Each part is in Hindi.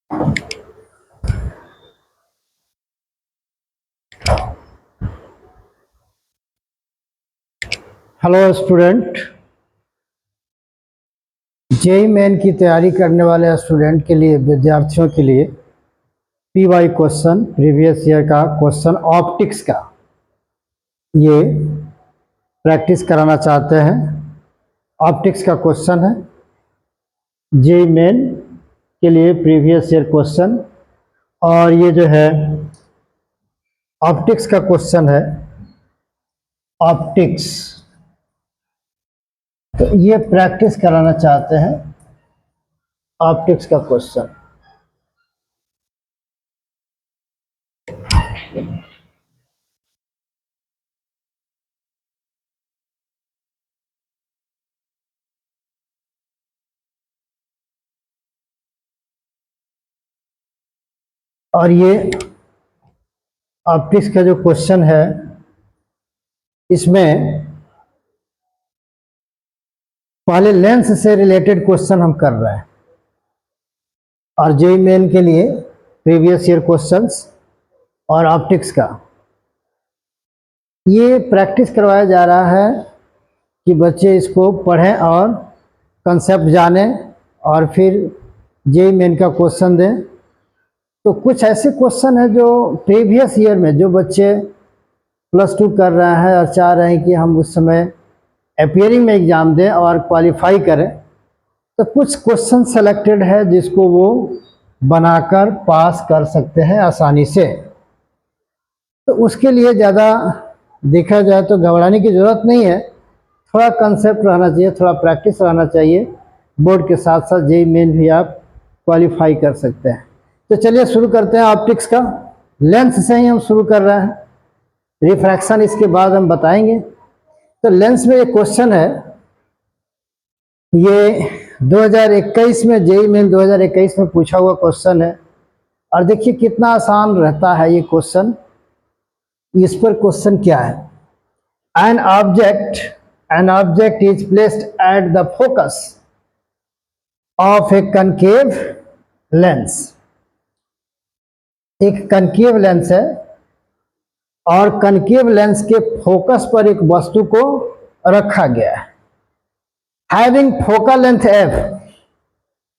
हेलो स्टूडेंट, जेई मेन की तैयारी करने वाले स्टूडेंट के लिए, विद्यार्थियों के लिए पीवाई क्वेश्चन, प्रीवियस ईयर का क्वेश्चन ऑप्टिक्स का ये प्रैक्टिस कराना चाहते हैं। ऑप्टिक्स का क्वेश्चन है, जेई मेन के लिए प्रीवियस ईयर क्वेश्चन, और ये जो है ऑप्टिक्स का क्वेश्चन है। ऑप्टिक्स तो ये प्रैक्टिस कराना चाहते हैं, ऑप्टिक्स का क्वेश्चन। और ये ऑप्टिक्स का जो क्वेश्चन है, इसमें पहले लेंस से रिलेटेड क्वेश्चन हम कर रहे हैं, और जेई मेन के लिए प्रीवियस ईयर क्वेश्चंस और ऑप्टिक्स का ये प्रैक्टिस करवाया जा रहा है कि बच्चे इसको पढ़ें और कंसेप्ट जानें और फिर जेई मेन का क्वेश्चन दें। तो कुछ ऐसे क्वेश्चन है जो प्रीवियस ईयर में जो बच्चे +2 कर रहे हैं और चाह रहे हैं कि हम उस समय अपीयरिंग में एग्ज़ाम दें और क्वालिफाई करें, तो कुछ क्वेश्चन सेलेक्टेड है जिसको वो बनाकर पास कर सकते हैं आसानी से। तो उसके लिए ज़्यादा देखा जाए तो घबराने की ज़रूरत नहीं है, थोड़ा कंसेप्ट रहना चाहिए, थोड़ा प्रैक्टिस रहना चाहिए। बोर्ड के साथ साथ जेई मेन भी आप क्वालिफाई कर सकते हैं। तो चलिए शुरू करते हैं। ऑप्टिक्स का लेंस से ही हम शुरू कर रहे हैं, रिफ्रैक्शन इसके बाद हम बताएंगे। तो लेंस में एक क्वेश्चन है, ये 2021 में जेई मेन 2021 में पूछा हुआ क्वेश्चन है, और देखिए कितना आसान रहता है ये क्वेश्चन। इस पर क्वेश्चन क्या है, an object is placed at the focus of A concave lens. एक कनकेव लेंस है और कनकेव लेंस के फोकस पर एक वस्तु को रखा गया है। Having focal length f,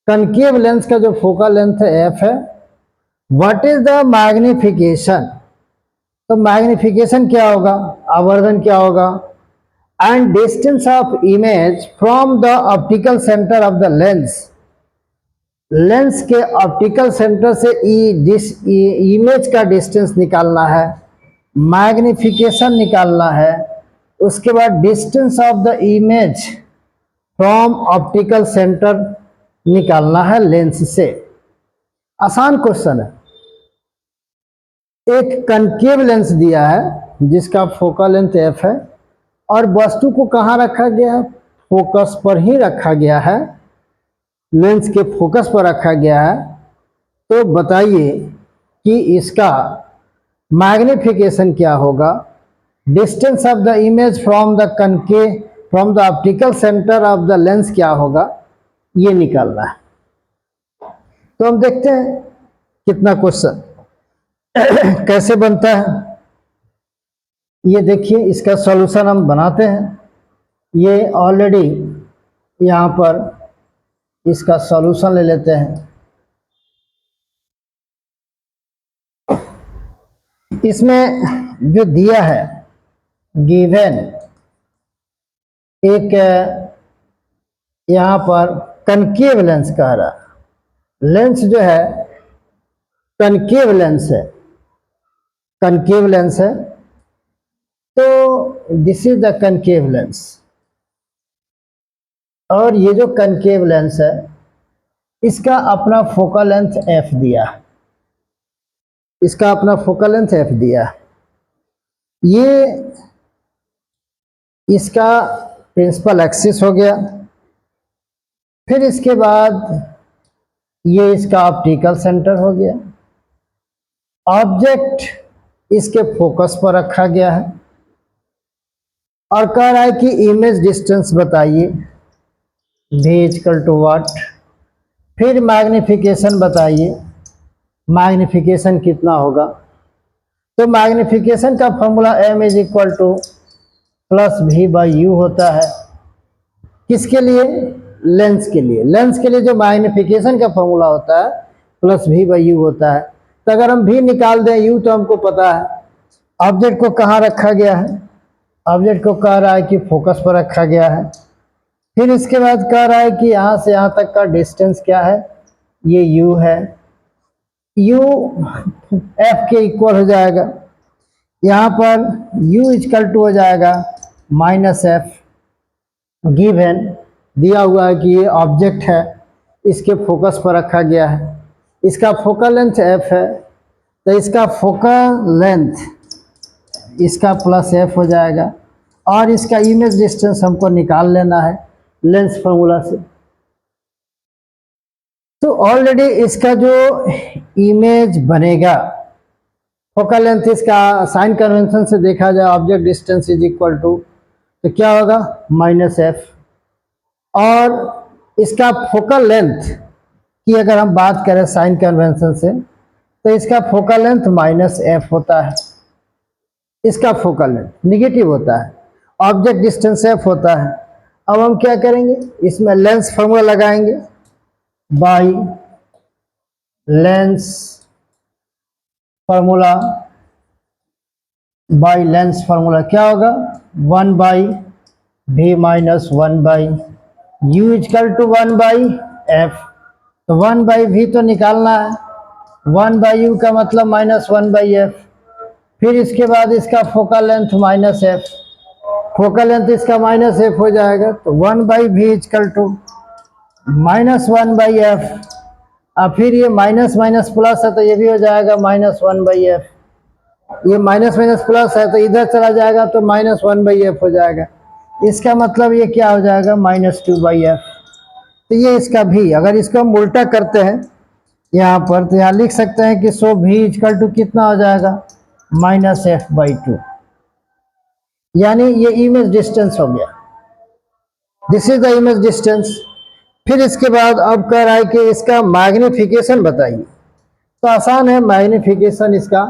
concave lens का जो फोकल लेंथ f है, व्हाट इज द मैग्निफिकेशन, तो मैग्निफिकेशन क्या होगा, आवर्धन क्या होगा, and distance of image from the optical centre of the lens, lens के ऑप्टिकल सेंटर से इमेज का डिस्टेंस निकालना है, मैग्निफिकेशन निकालना है, उसके बाद distance of the image from optical centre निकालना है लेंस से। आसान क्वेश्चन है। एक कनकेव लेंस दिया है जिसका फोकल लेंथ f है, और वस्तु को कहाँ रखा गया है, फोकस पर ही रखा गया है, लेंस के फोकस पर रखा गया है। तो बताइए कि इसका मैग्निफिकेशन क्या होगा, distance of the image from the optical centre of the lens क्या होगा, ये निकालना है। तो हम देखते हैं कितना क्वेश्चन कैसे बनता है। ये देखिए, इसका सॉल्यूशन हम बनाते हैं। ये ऑलरेडी यहाँ पर इसका सॉल्यूशन ले लेते हैं। इसमें जो दिया है, गिवन एक यहाँ पर कनकेव लेंस कह रहा, लेंस जो है कनकेव लेंस है, कनकेव लेंस है। तो this is the concave lens, और ये जो कनकेव लेंस है इसका अपना फोकल लेंथ f दिया, इसका अपना फोकल लेंथ f दिया। ये इसका प्रिंसिपल एक्सिस हो गया, फिर इसके बाद ये इसका ऑप्टिकल सेंटर हो गया। ऑब्जेक्ट इसके फोकस पर रखा गया है, और कह रहा है कि इमेज डिस्टेंस बताइए, v इक्वल टू व्हाट, फिर मैग्निफिकेशन बताइए, मैग्निफिकेशन कितना होगा। तो मैग्निफिकेशन का formula m is equal to plus v by u होता है। किसके लिए? लेंस के लिए। लेंस के लिए जो मैग्निफिकेशन का फॉर्मूला होता है प्लस वी बाई यू होता है। तो अगर हम भी निकाल दें, यू तो हमको पता है। ऑब्जेक्ट को कहाँ रखा गया है? ऑब्जेक्ट को कह रहा है कि फोकस पर रखा गया है। फिर इसके बाद कह रहा है कि यहाँ से यहाँ तक का डिस्टेंस क्या है? ये u है। u f के इक्वल हो जाएगा। यहाँ पर u इक्वल टू हो जाएगा माइनस एफ। गिवन दिया हुआ है कि ये ऑब्जेक्ट है, इसके फोकस पर रखा गया है, इसका फोकल लेंथ f है, तो इसका फोकल लेंथ इसका प्लस f हो जाएगा और इसका इमेज डिस्टेंस हमको निकाल लेना है लेंस फार्मूला से। तो ऑलरेडी इसका जो इमेज बनेगा, फोकल लेंथ इसका साइन कन्वेंशन से देखा जाए object distance is equal to, तो क्या होगा माइनस एफ। और इसका फोकल लेंथ की अगर हम बात करें साइन कन्वेंशन से, तो इसका फोकल लेंथ माइनस एफ होता है। इसका फोकल लेंथ निगेटिव होता है, ऑब्जेक्ट डिस्टेंस एफ होता है। अब हम क्या करेंगे, इसमें लेंस फार्मूला लगाएंगे। By lens formula, by lens formula क्या होगा? 1 by v minus 1 by u equal to 1 by f. तो 1 बाई वी तो निकालना है, 1 बाई यू का मतलब माइनस 1 बाई एफ। फिर इसके बाद इसका focal length minus f, focal length इसका माइनस एफ हो जाएगा। तो 1 by v equal to minus 1 by f. और फिर ये माइनस माइनस प्लस है तो ये भी हो जाएगा माइनस 1 बाई एफ। ये माइनस माइनस प्लस है तो इधर चला जाएगा तो माइनस 1 बाई एफ हो जाएगा। इसका मतलब ये क्या हो जाएगा माइनस 2 बाई एफ। तो ये इसका भी, अगर इसको हम उल्टा करते हैं यहाँ पर, तो यहाँ लिख सकते हैं कि सो भी इक्वल टू कितना हो जाएगा माइनस एफ बाई 2। यानी ये इमेज डिस्टेंस हो गया, this is the image distance. फिर इसके बाद अब कह रहा है कि इसका मैग्निफिकेशन बताइए। तो आसान है मैग्निफिकेशन इसका।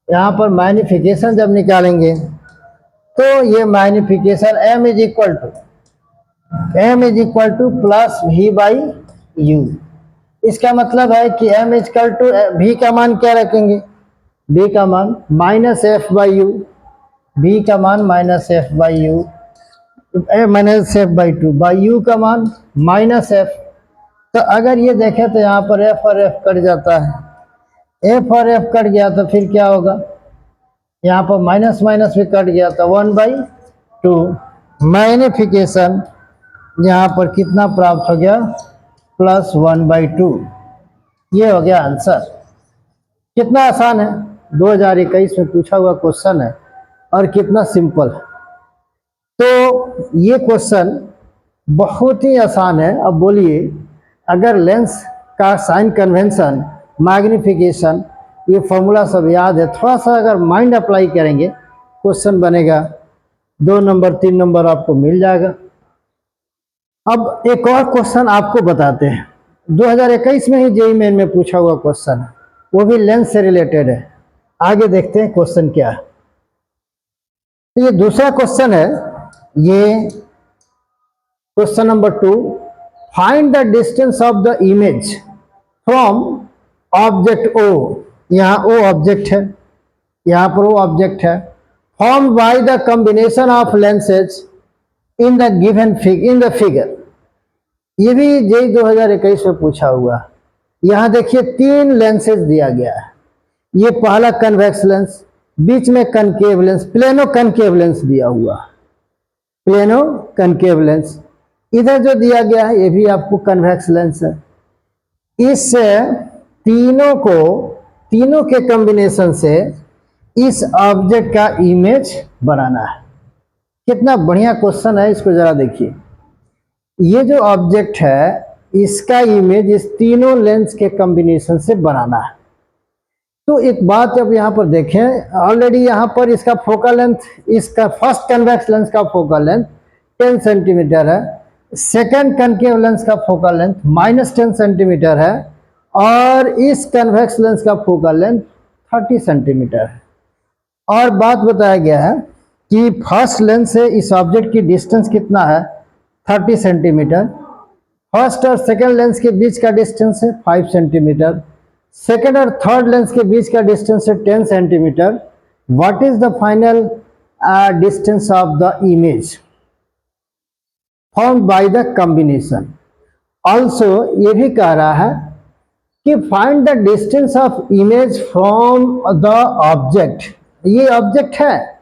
यहाँ पर मैग्निफिकेशन जब निकालेंगे तो ये magnification m is equal to plus v by u. इसका मतलब है कि m is equal to v का मान क्या रखेंगे? v का मान minus f by u, v का मान minus f by u, minus f by 2 by u का मान माइनस एफ। तो अगर ये देखें तो यहाँ पर एफ और एफ कट जाता है, एफ और एफ कट गया तो फिर क्या होगा, यहाँ पर माइनस माइनस भी कट गया तो 1 बाई 2। मैग्निफिकेशन यहाँ पर कितना प्राप्त हो गया? Plus 1 by 2। ये हो गया आंसर। कितना आसान है, 2021 में पूछा हुआ क्वेश्चन है और कितना सिंपल है। तो ये क्वेश्चन बहुत ही आसान है। अब बोलिए, अगर लेंस का साइन कन्वेंशन, मैग्निफिकेशन, ये फॉर्मूला सब याद है, थोड़ा सा अगर माइंड अप्लाई करेंगे, क्वेश्चन बनेगा 2 नंबर 3 नंबर आपको मिल जाएगा। अब एक और क्वेश्चन आपको बताते हैं, 2021 में ही जेईई मेन में पूछा हुआ क्वेश्चन है, वो भी लेंस से रिलेटेड है। आगे देखते हैं क्वेश्चन क्या है। तो ये दूसरा क्वेश्चन है, ये question number 2, find the distance of the image from object O। यहाँ O ऑब्जेक्ट है, यहाँ पर O ऑब्जेक्ट है, formed by the combination of lenses in the given in the figure. ये भी जेईई 2021 में पूछा हुआ। यहाँ देखिए 3 लेंसेज दिया गया है। ये पहला कन्वेक्स लेंस, बीच में concave lens, plano concave lens दिया हुआ, प्लेनो कनकेव लेंस। इधर जो दिया गया है ये भी आपको कन्वेक्स लेंस है। इस तीनों के कॉम्बिनेशन से इस ऑब्जेक्ट का इमेज बनाना है। कितना बढ़िया क्वेश्चन है, इसको जरा देखिए। ये जो ऑब्जेक्ट है इसका इमेज इस तीनों लेंस के कॉम्बिनेशन से बनाना है। तो एक बात अब यहाँ पर देखें, ऑलरेडी यहाँ पर इसका फोकल लेंथ, इसका फर्स्ट कन्वेक्स लेंस का फोकल लेंथ 10 सेंटीमीटर है, सेकेंड कनकेव लेंस का फोकल लेंथ -10 सेंटीमीटर है, और इस कन्वेक्स लेंस का फोकल लेंथ 30 सेंटीमीटर है। और बात बताया गया है कि फर्स्ट लेंस से इस ऑब्जेक्ट की डिस्टेंस कितना है, 30 सेंटीमीटर। फर्स्ट और सेकेंड लेंस के बीच का डिस्टेंस है 5 सेंटीमीटर। सेकेंड और थर्ड लेंस के बीच का डिस्टेंस है 10 centimetre. What is the final distance of the image found by the combination. Also ये भी कह रहा है कि find the distance of image from the object. ये ऑब्जेक्ट है,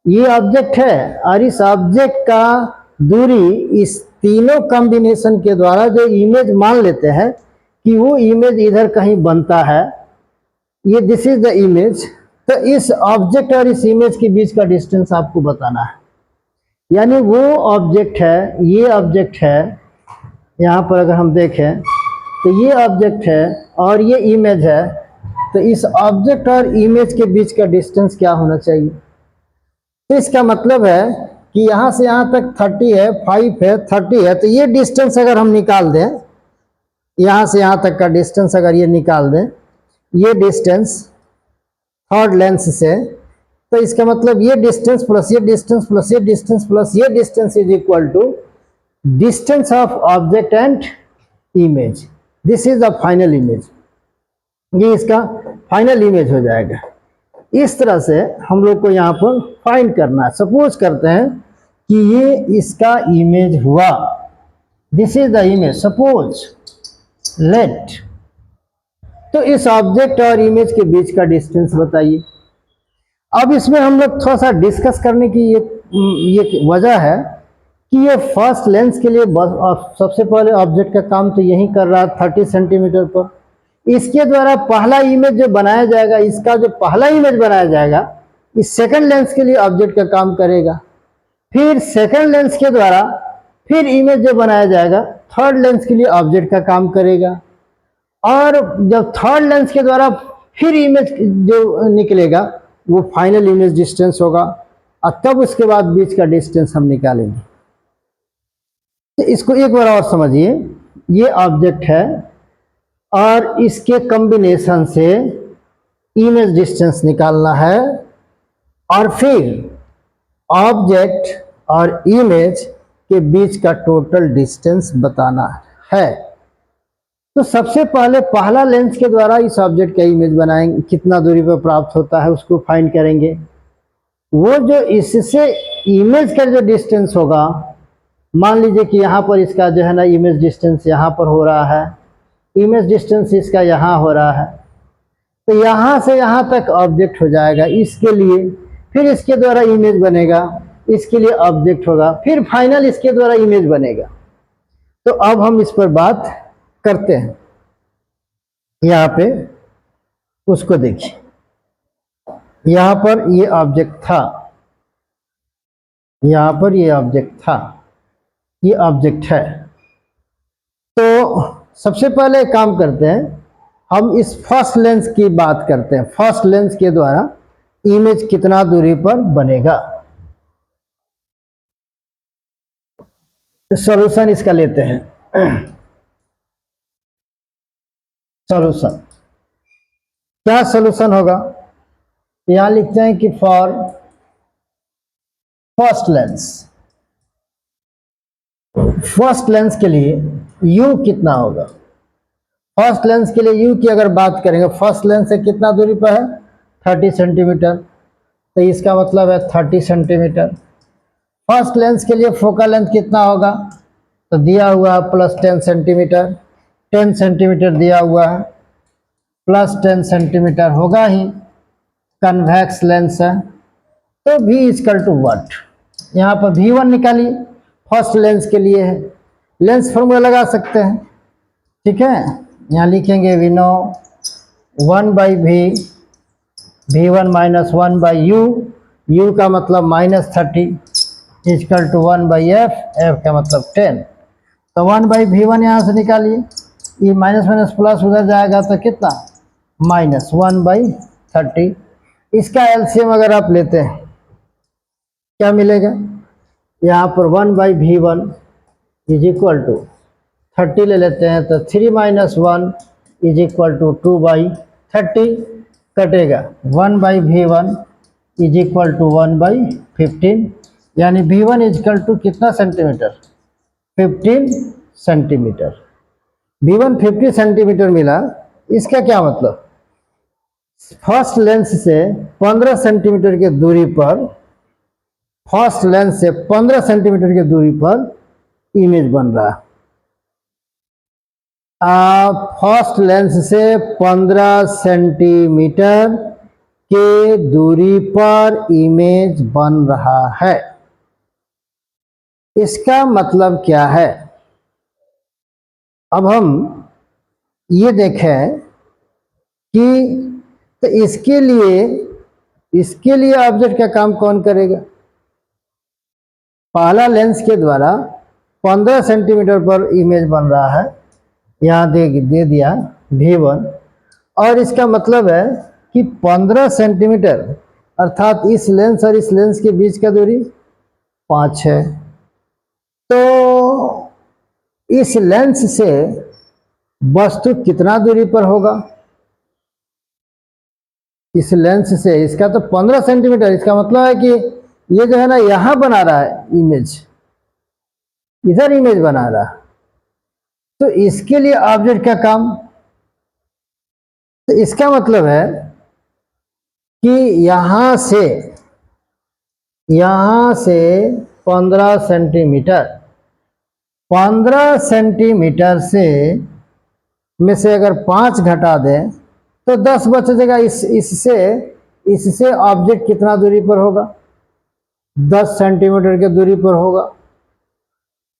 ये ऑब्जेक्ट है, और इस ऑब्जेक्ट का दूरी इस तीनों कॉम्बिनेशन के द्वारा जो इमेज मान लेते हैं कि वो इमेज इधर कहीं बनता है, ये दिस इज द इमेज। तो इस ऑब्जेक्ट और इस इमेज के बीच का डिस्टेंस आपको बताना है। यानी वो ऑब्जेक्ट है, ये ऑब्जेक्ट है, यहाँ पर अगर हम देखें तो ये ऑब्जेक्ट है और ये इमेज है, तो इस ऑब्जेक्ट और इमेज के बीच का डिस्टेंस क्या होना चाहिए। तो इसका मतलब है कि यहाँ से यहाँ तक 30 है, 5 है, 30 है, तो ये डिस्टेंस अगर हम निकाल दें, यहाँ से यहाँ तक का डिस्टेंस अगर ये निकाल दें, ये डिस्टेंस थर्ड लेंस से, तो इसका मतलब ये डिस्टेंस प्लस ये डिस्टेंस प्लस ये डिस्टेंस प्लस ये distance is equal to distance of object and image. This is the final image. ये इसका फाइनल इमेज हो जाएगा। इस तरह से हम लोग को यहाँ पर फाइंड करना है। सपोज करते हैं कि ये इसका इमेज हुआ, this is the image, suppose let. तो इस ऑब्जेक्ट और इमेज के बीच का डिस्टेंस बताइए। अब इसमें हम लोग थोड़ा सा डिस्कस करने की ये वजह है कि ये फर्स्ट लेंस के लिए सबसे पहले ऑब्जेक्ट का काम तो यही कर रहा है 30 सेंटीमीटर पर। इसके द्वारा पहला इमेज जो बनाया जाएगा, इसका जो पहला इमेज बनाया जाएगा, इस सेकंड लेंस के लिए ऑब्जेक्ट का काम करेगा। फिर सेकंड लेंस के द्वारा फिर इमेज जो बनाया जाएगा, थर्ड लेंस के लिए ऑब्जेक्ट का काम करेगा। और जब थर्ड लेंस के द्वारा फिर इमेज जो निकलेगा वो फाइनल इमेज डिस्टेंस होगा, और तब उसके बाद बीच का डिस्टेंस हम निकालेंगे। तो इसको एक बार और समझिए। ये ऑब्जेक्ट है और इसके कॉम्बिनेशन से इमेज डिस्टेंस निकालना है, और फिर ऑब्जेक्ट और इमेज के बीच का टोटल डिस्टेंस बताना है। तो सबसे पहले पहला लेंस के द्वारा इस ऑब्जेक्ट का इमेज बनाएंगे, कितना दूरी पर प्राप्त होता है उसको फाइंड करेंगे। वो जो इससे इमेज का जो डिस्टेंस होगा, मान लीजिए कि यहाँ पर इसका जो है ना इमेज डिस्टेंस यहाँ पर हो रहा है, इमेज डिस्टेंस इसका यहाँ हो रहा है, तो यहाँ से यहाँ तक ऑब्जेक्ट हो जाएगा इसके लिए। फिर इसके द्वारा इमेज बनेगा, इसके लिए ऑब्जेक्ट होगा, फिर फाइनल इसके द्वारा इमेज बनेगा। तो अब हम इस पर बात करते हैं। यहाँ पे उसको देखिए, यहाँ पर ये ऑब्जेक्ट था, यहाँ पर ये ऑब्जेक्ट था, ये ऑब्जेक्ट है। तो सबसे पहले काम करते हैं, हम इस फर्स्ट लेंस की बात करते हैं। फर्स्ट लेंस के द्वारा इमेज कितना दूरी पर बनेगा। सॉल्यूशन इसका लेते हैं। सॉल्यूशन क्या सॉल्यूशन होगा, यहां लिखते हैं कि for first lens, first lens के लिए u कितना होगा। फर्स्ट लेंस के लिए u की अगर बात करेंगे, फर्स्ट लेंस से कितना दूरी पर है 30 सेंटीमीटर, तो इसका मतलब है 30 सेंटीमीटर। फर्स्ट लेंस के लिए फोकल लेंथ कितना होगा, तो दिया हुआ है प्लस 10 सेंटीमीटर, 10 सेंटीमीटर दिया हुआ है, प्लस 10 सेंटीमीटर होगा ही, कन्वेक्स लेंस है। तो v इक्वल टू व्हाट, यहाँ पर v1 निकालिए, फर्स्ट लेंस के लिए है, लेंस फॉर्मूला लगा सकते हैं, ठीक है। यहाँ लिखेंगे we know 1 by v, v1 minus 1 by u, u का मतलब -30 equal to 1 by f, f का मतलब 10। तो 1 बाई v1 यहाँ से निकालिए, ये माइनस माइनस प्लस उधर जाएगा तो कितना -1 बाई 30। इसका एलसीएम अगर आप लेते हैं क्या मिलेगा, यहाँ पर 1 by v1 is equal to 30 ले लेते हैं तो 3 - 1 इज इक्वल टू 2/30 कटेगा 1/V1 इज इक्वल टू 1/15, यानी V1 इज इक्वल टू कितना सेंटीमीटर, 15 सेंटीमीटर। V1 50 सेंटीमीटर मिला। इसका क्या मतलब, फर्स्ट लेंस से 15 सेंटीमीटर की दूरी पर, फर्स्ट लेंस से 15 सेंटीमीटर की दूरी पर इमेज बन रहा है। फर्स्ट लेंस से 15 सेंटीमीटर के दूरी पर इमेज बन रहा है। इसका मतलब क्या है, अब हम ये देखें कि तो इसके लिए ऑब्जेक्ट का काम कौन करेगा। पहला लेंस के द्वारा 15 सेंटीमीटर पर इमेज बन रहा है, यहाँ दे दिया V1, और इसका मतलब है कि 15 सेंटीमीटर अर्थात इस लेंस और इस लेंस के बीच का दूरी 5 है। तो इस लेंस से वस्तु कितना दूरी पर होगा, इस लेंस से, इसका तो 15 सेंटीमीटर, इसका मतलब है कि ये जो है ना यहां बना रहा है इमेज, इधर इमेज बना रहा है। तो इसके लिए ऑब्जेक्ट का काम, तो इसका मतलब है कि यहां से 15 सेंटीमीटर, 15 सेंटीमीटर से में से अगर 5 घटा दें तो 10 बच जाएगा। इससे ऑब्जेक्ट कितना दूरी पर होगा, 10 सेंटीमीटर की दूरी पर होगा।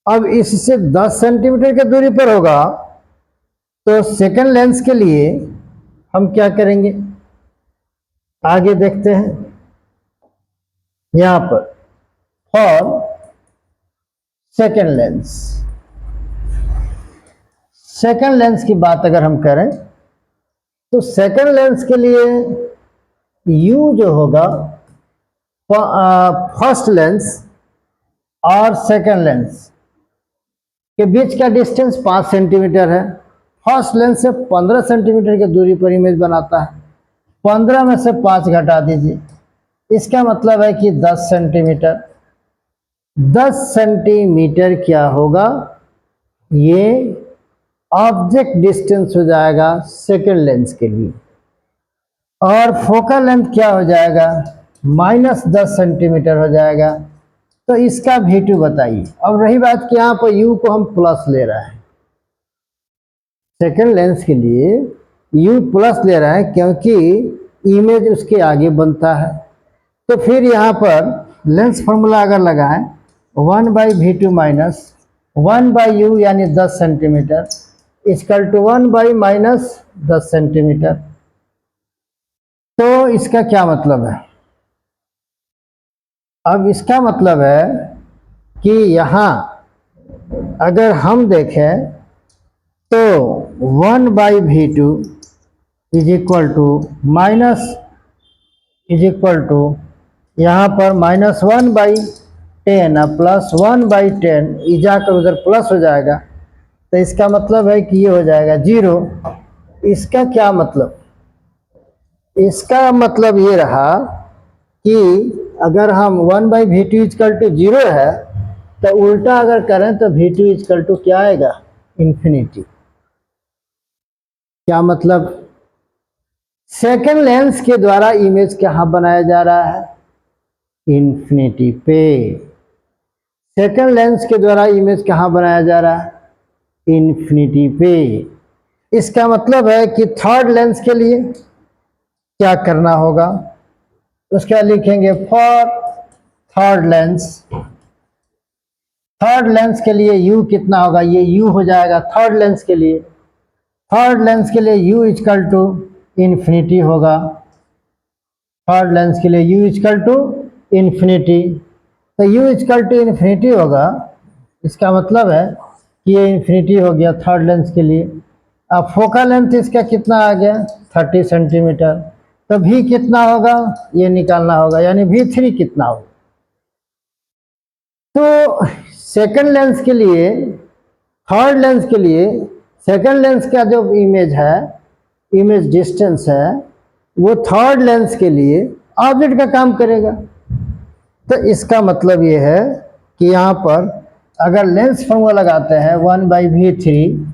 अब इससे 10 सेंटीमीटर की दूरी पर होगा तो सेकंड लेंस के लिए हम क्या करेंगे, आगे देखते हैं। यहां पर फॉर सेकंड लेंस की बात अगर हम करें तो सेकंड लेंस के लिए U जो होगा, फर्स्ट लेंस और सेकंड लेंस के बीच का डिस्टेंस 5 सेंटीमीटर है। फर्स्ट लेंस से 15 सेंटीमीटर की दूरी पर इमेज बनाता है। 15 में से 5 घटा दीजिए, इसका मतलब है कि 10 सेंटीमीटर। 10 सेंटीमीटर क्या होगा, ये ऑब्जेक्ट डिस्टेंस हो जाएगा सेकंड लेंस के लिए। और फोकल लेंथ क्या हो जाएगा, -10 सेंटीमीटर हो जाएगा। तो इसका V2 बताइए। अब रही बात कि यहाँ पर U को हम प्लस ले रहे हैं, सेकंड लेंस के लिए U प्लस ले रहे हैं क्योंकि इमेज उसके आगे बनता है। तो फिर यहाँ पर लेंस फॉर्मूला अगर लगाएं 1/V2 माइनस 1/U यानी 10 सेंटीमीटर इक्वल टू 1/-10 सेंटीमीटर। तो इसका क्या मतलब है, अब इसका मतलब है कि यहाँ अगर हम देखें तो 1/V2 इज इक्वल टू यहाँ पर -1/10 प्लस 1/10, ये जाकर उधर प्लस हो जाएगा। तो इसका मतलब है कि ये हो जाएगा 0। इसका क्या मतलब, इसका मतलब ये रहा कि अगर हम 1/V2 इक्वल टू 0 है तो उल्टा अगर करें तो V2 इक्वल टू क्या आएगा, इन्फिनिटी। क्या मतलब, सेकंड लेंस के द्वारा इमेज कहाँ बनाया जा रहा है, इन्फिनिटी पे। सेकंड लेंस के द्वारा इमेज कहाँ बनाया जा रहा है, इन्फिनिटी पे। इसका मतलब है कि थर्ड लेंस के लिए क्या करना होगा, उसका लिखेंगे फॉर थर्ड लेंस के लिए U कितना होगा, ये U हो जाएगा थर्ड लेंस के लिए। थर्ड लेंस के लिए U इक्वल टू इन्फिनिटी होगा, थर्ड लेंस के लिए U इक्वल टू इन्फिनिटी। तो U इक्वल टू इन्फिनिटी होगा, इसका मतलब है कि ये इन्फिनिटी हो गया थर्ड लेंस के लिए। अब फोकल लेंथ इसका कितना आ गया, 30 सेंटीमीटर। तो V कितना होगा ये निकालना होगा, यानी V3 कितना होगा। तो सेकंड लेंस के लिए, थर्ड लेंस के लिए सेकंड लेंस का जो इमेज है, इमेज डिस्टेंस है, वो थर्ड लेंस के लिए ऑब्जेक्ट का काम करेगा। तो इसका मतलब ये है कि यहाँ पर अगर लेंस फॉर्मूला लगाते हैं 1/v3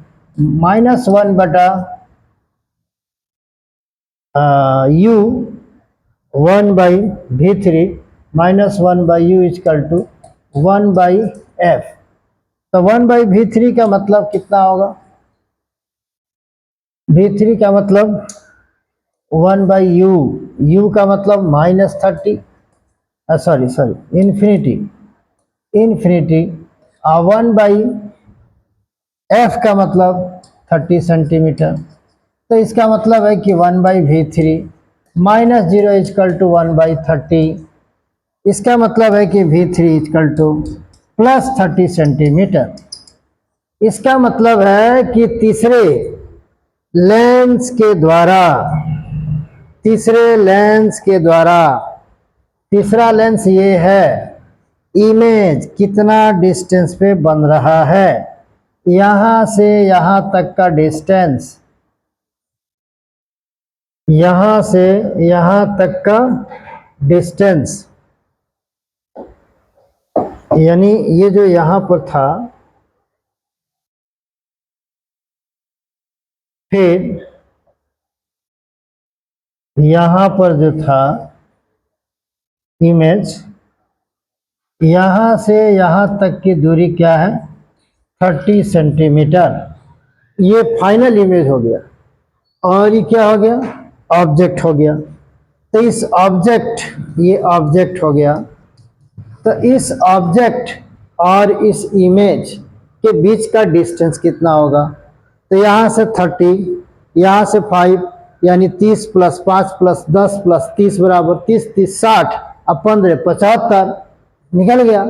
minus 1/u 1/v3 minus 1/u equal to 1/f। तो 1/v3 का मतलब कितना होगा? v3 का मतलब 1/u, u का मतलब -30, सॉरी इन्फिनिटी, 1/f का मतलब 30 सेंटीमीटर। तो इसका मतलब है कि 1/v3 माइनस 0 इक्वल टू 1/30। इसका मतलब है कि v3 equal to plus 30 centimetre. इसका मतलब है कि तीसरे लेंस के द्वारा, तीसरा लेंस ये है, इमेज कितना डिस्टेंस पे बन रहा है, यहां से यहां तक का डिस्टेंस, यहां से यहां तक का डिस्टेंस, यानी ये जो यहां पर था, फिर यहां पर जो था इमेज, यहां से यहां तक की दूरी क्या है? 30 सेंटीमीटर। ये फाइनल इमेज हो गया और ये क्या हो गया? ऑब्जेक्ट हो गया। तो इस ऑब्जेक्ट, ये ऑब्जेक्ट हो गया। तो इस ऑब्जेक्ट और इस इमेज के बीच का डिस्टेंस कितना होगा? तो यहाँ से 30, यहाँ से 5, यानी 30 + 5 + 10 + 30 बराबर 30, 30 60 और 15 75 निकल गया।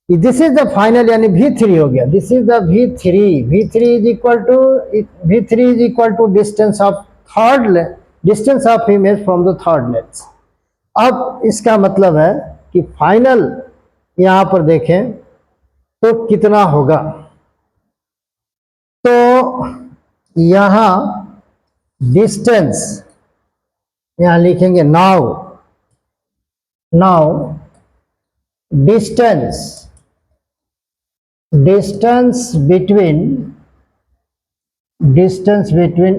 दिस इज द फाइनल, यानी v3 हो गया। This is the v3 is equal to distance of third, distance of image from the third lens. अब इसका मतलब है कि फाइनल यहां पर देखें तो कितना होगा? तो यहां डिस्टेंस, यहां लिखेंगे now distance between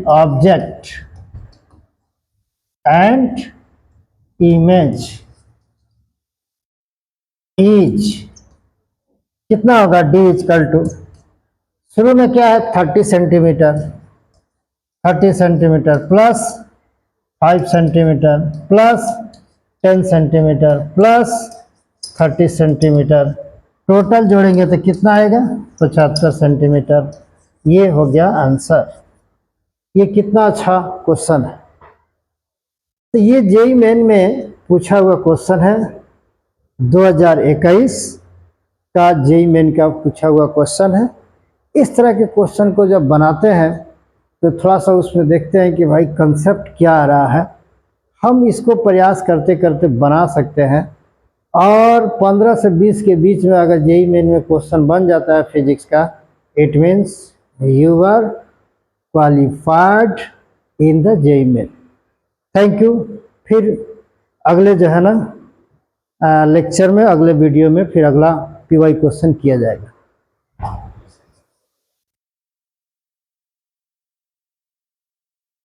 object and image is कितना होगा? d इक्वल टू, शुरू में क्या है? 30 centimetre, 30 centimetre plus 5 centimetre plus 10 centimetre plus 30 centimetre, total जोड़ेंगे तो कितना आएगा? 75 सेंटीमीटर। ये हो गया आंसर। ये कितना अच्छा क्वेश्चन है। तो ये जेईई मेन में पूछा हुआ क्वेश्चन है, 2021 का जेईई मेन का पूछा हुआ क्वेश्चन है। इस तरह के क्वेश्चन को जब बनाते हैं तो थोड़ा सा उसमें देखते हैं कि भाई कंसेप्ट क्या आ रहा है। हम इसको प्रयास करते करते बना सकते हैं, और 15 से 20 के बीच में अगर जेईई मेन में क्वेश्चन बन जाता है फिजिक्स का, it means you are qualified in the JEE Main. Thank you. फिर अगले जो है ना लेक्चर में, अगले वीडियो में फिर अगला पीवाई क्वेश्चन किया जाएगा।